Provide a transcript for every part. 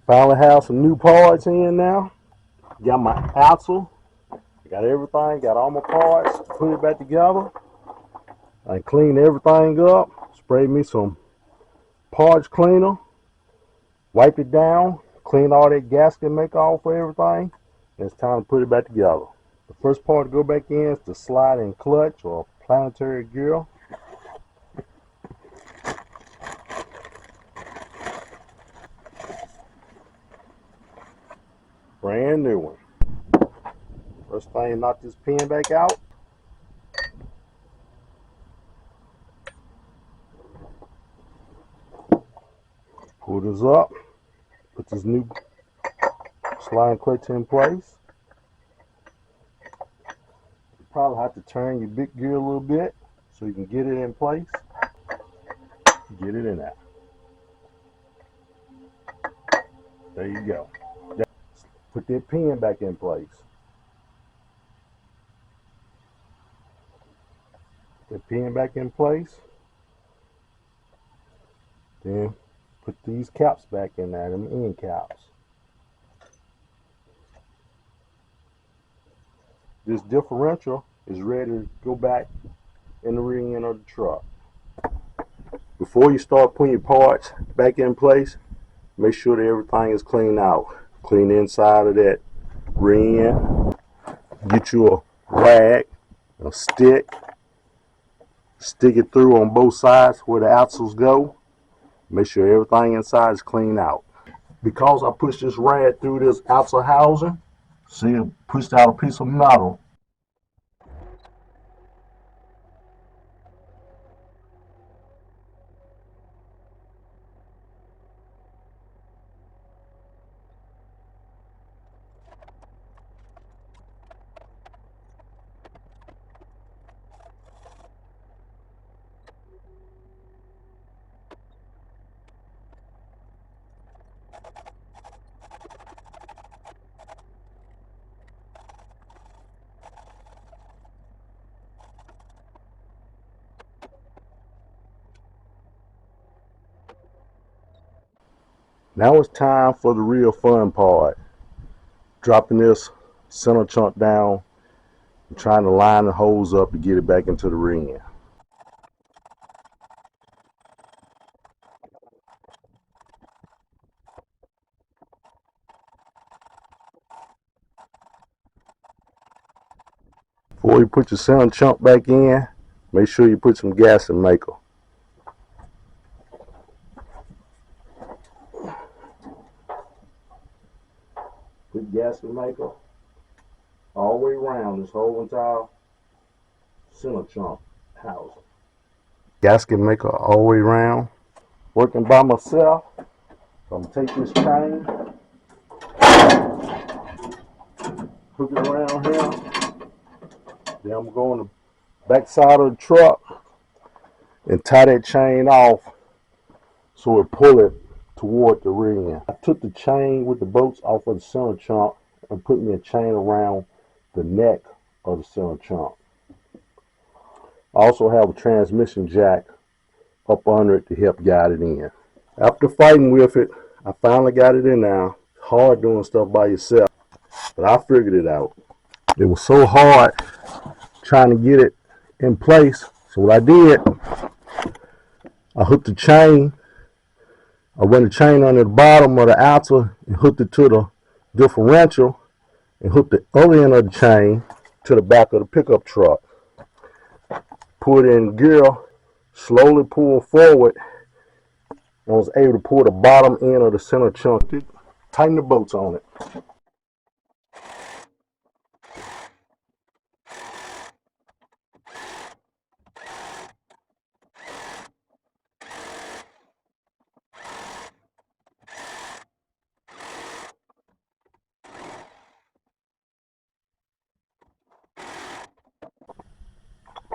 Finally have some new parts in now. Got my axle. Got everything. Got all my parts. Put it back together. I cleaned everything up. Sprayed me some parts cleaner. Wipe it down. Clean all that gasket, make off for everything. And it's time to put it back together. The first part to go back in is the sliding clutch or planetary gear. Brand new one. First thing, knock this pin back out. Pull this up. Put this new sliding clutch in place. You probably have to turn your big gear a little bit so you can get it in place. Get it in there. There you go. Put that pin back in place. Put that pin back in place. Then put these caps back in there, them end caps. This differential is ready to go back in the rear end of the truck. Before you start putting your parts back in place, make sure that everything is cleaned out. Clean the inside of that rear end. Get you a rag, a stick. Stick it through on both sides where the axles go. Make sure everything inside is cleaned out. Because I pushed this rag through this axle housing, see, it pushed out a piece of metal. Now it's time for the real fun part. Dropping this center chunk down and trying to line the holes up to get it back into the rear end. Before you put your center chunk back in, make sure you put some gasket maker. Put gasket maker all the way around this whole entire center chunk housing. Gasket maker all the way around. Working by myself, I'm gonna take this chain, hook it around here. Then I'm going to the back side of the truck and tie that chain off so it pull it toward the rear end. I took the chain with the bolts off of the center chunk and put me a chain around the neck of the center chunk. I also have a transmission jack up under it to help guide it in. After fighting with it, I finally got it in now. It's hard doing stuff by yourself, but I figured it out. It was so hard trying to get it in place, so what I did, I hooked the chain. I ran the chain under the bottom of the axle and hooked it to the differential and hooked the other end of the chain to the back of the pickup truck. Put it in gear, slowly pull forward, and was able to pull the bottom end of the center chunk. Tighten the bolts on it.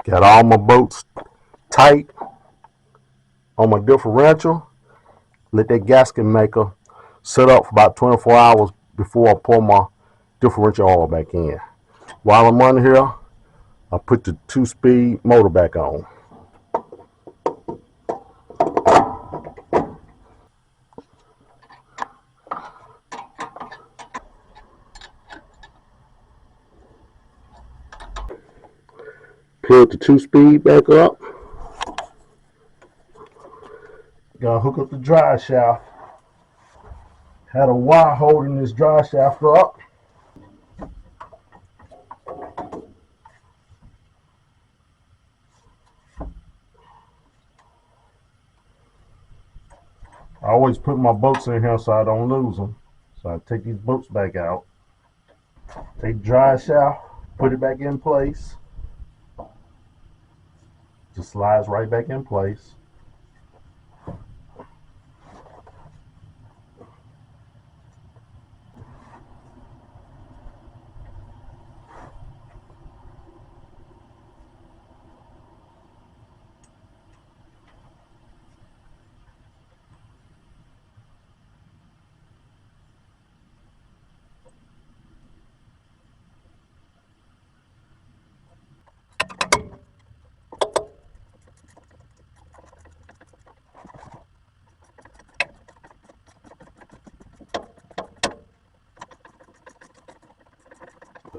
Got all my bolts tight on my differential. Let that gasket maker set up for about 24 hours before I pour my differential oil back in. While I'm under here, I put the 2-speed motor back on. Plug the 2-speed back up. Gotta hook up the drive shaft. Had a wire holding this drive shaft up. I always put my bolts in here so I don't lose them. So I take these bolts back out. Take the drive shaft, put it back in place. Just slides right back in place.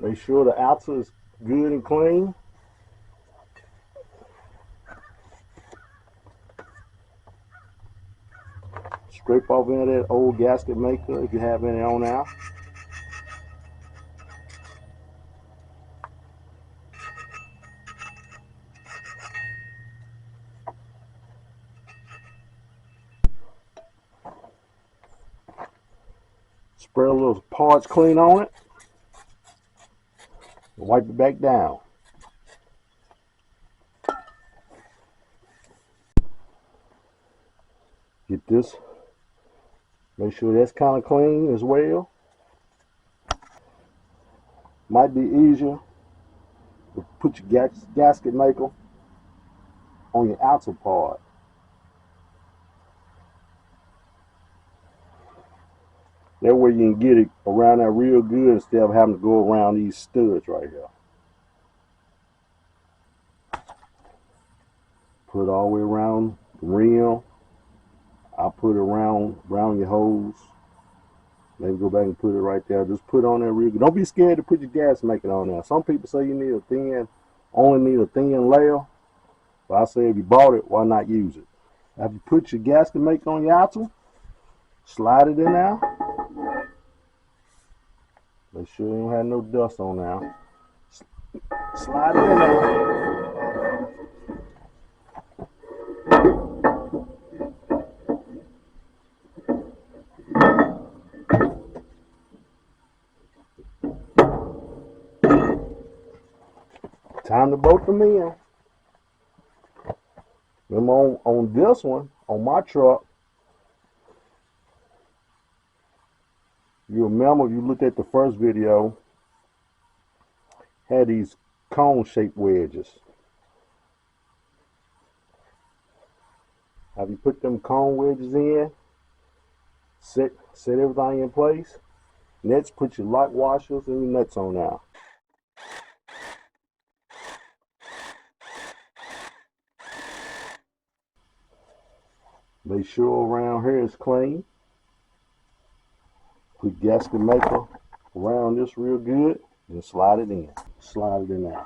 Make sure the outer is good and clean. Scrape off any of that old gasket maker if you have any on now. Spray a little parts clean on it. Wipe it back down. Get this. Make sure that's kind of clean as well. Might be easier to put your gasket maker on your outer part. That way you can get it around that real good instead of having to go around these studs right here. Put it all the way around the rim. I'll put it around your hose. Maybe go back and put it right there. Just put it on there real good. Don't be scared to put your gas maker on there. Some people say you need only need a thin layer. But I say if you bought it, why not use it? After you put your gasket maker on your outer, slide it in there. Make sure you don't have no dust on now. Slide it in there. Time to bolt them in. Remember on this one, on my truck, you remember if you looked at the first video, had these cone-shaped wedges. Have you put them cone wedges in? Set everything in place. Next, put your lock washers and your nuts on now. Make sure around here is clean. Put gasket maker around this real good and slide it in. Slide it in there.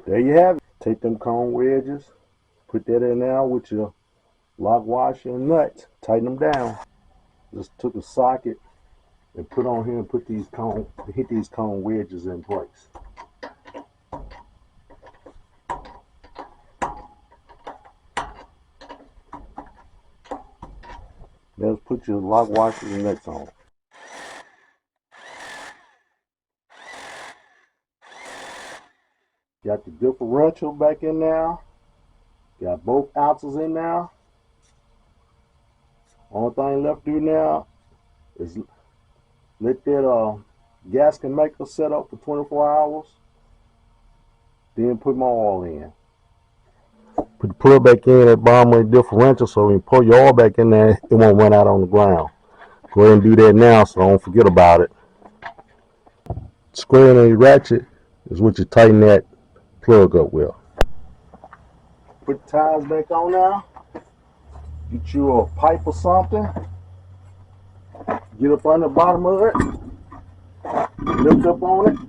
There you have it. Take them cone wedges, put that in there with your lock washer and nuts. Tighten them down. Just took a socket and put on here and hit these cone wedges in place. Let's put your lock washers and nuts on. Got the differential back in now. Got both outlets in now. Only thing left to do now is let that gasket maker set up for 24 hours. Then put my oil in. Put the plug back in at bottom of the differential so when you pour your oil back in there, it won't run out on the ground. Go ahead and do that now so don't forget about it. Square and a ratchet is what you tighten that plug up with. Put the tires back on now. Get you a pipe or something. Get up on the bottom of it. Lift up on it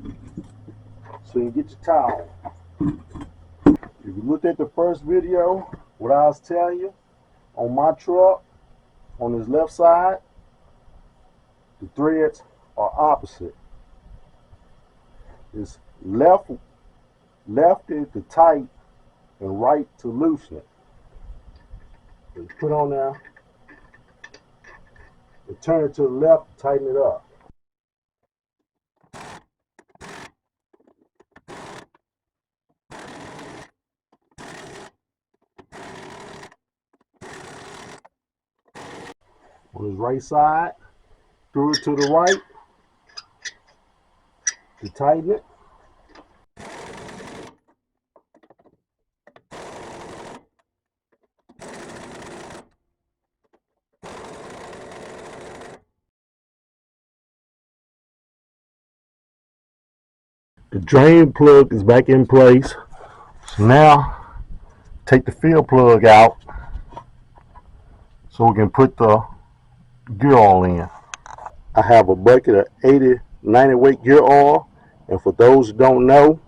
so you get your towel. If you looked at the first video, what I was telling you, on my truck, on this left side, the threads are opposite. It's left is to tight and right to loosen it. So you put on there and turn it to the left, tighten it up. On his right side, through it to the right to tighten it. The drain plug is back in place. So now take the fill plug out so we can put the gear oil in. I have a bucket of 80-90 weight gear oil, and for those who don't know,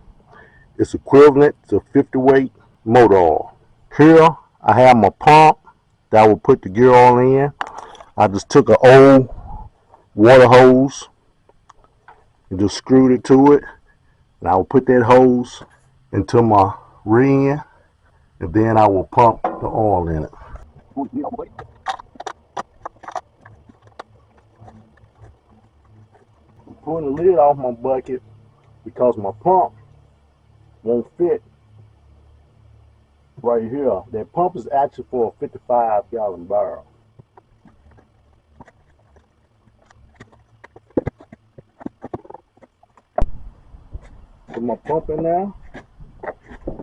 it's equivalent to 50 weight motor oil. Here I have my pump that I will put the gear oil in. I just took an old water hose and just screwed it to it, and I will put that hose into my rear end, and then I will pump the oil in it. I'm pulling the lid off my bucket because my pump won't fit right here. That pump is actually for a 55-gallon barrel. Put my pump in now,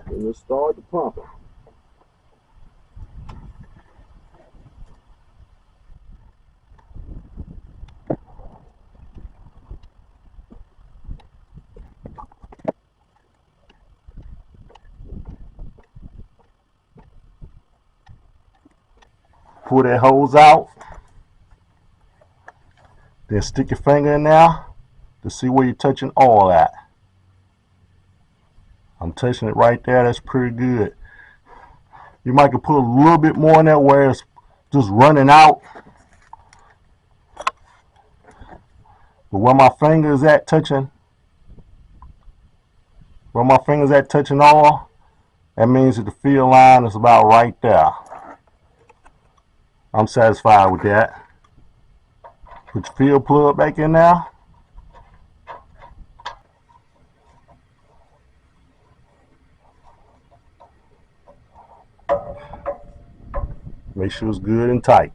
and let's start the pumping. Pull that hose out, then stick your finger in there to see where you're touching oil at. I'm touching it right there. That's pretty good. You might could put a little bit more in there where it's just running out. But where my finger is at touching oil, that means that the fill line is about right there. I'm satisfied with that. Put your fill plug back in now. Make sure it's good and tight.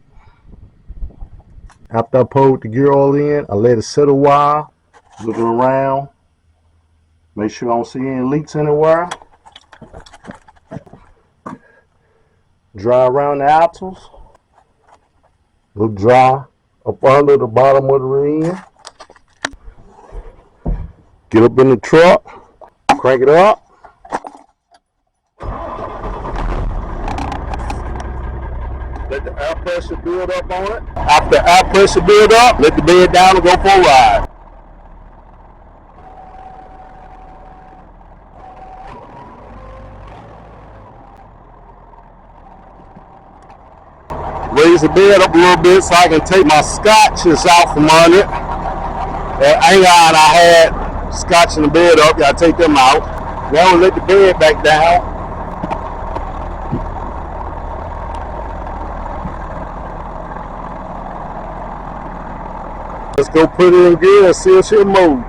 After I poured the gear oil in, I let it sit a while, looking around. Make sure I don't see any leaks anywhere. Dry around the axles. Look dry up under the bottom of the rear. Get up in the truck, crank it up. Let the air pressure build up on it. After the air pressure build up, let the bed down and go for a ride. Raise the bed up a little bit so I can take my scotches out from under it. That angle I had scotching the bed up, gotta take them out. Now we'll let the bed back down. Let's go put it in gear and see if she'll move.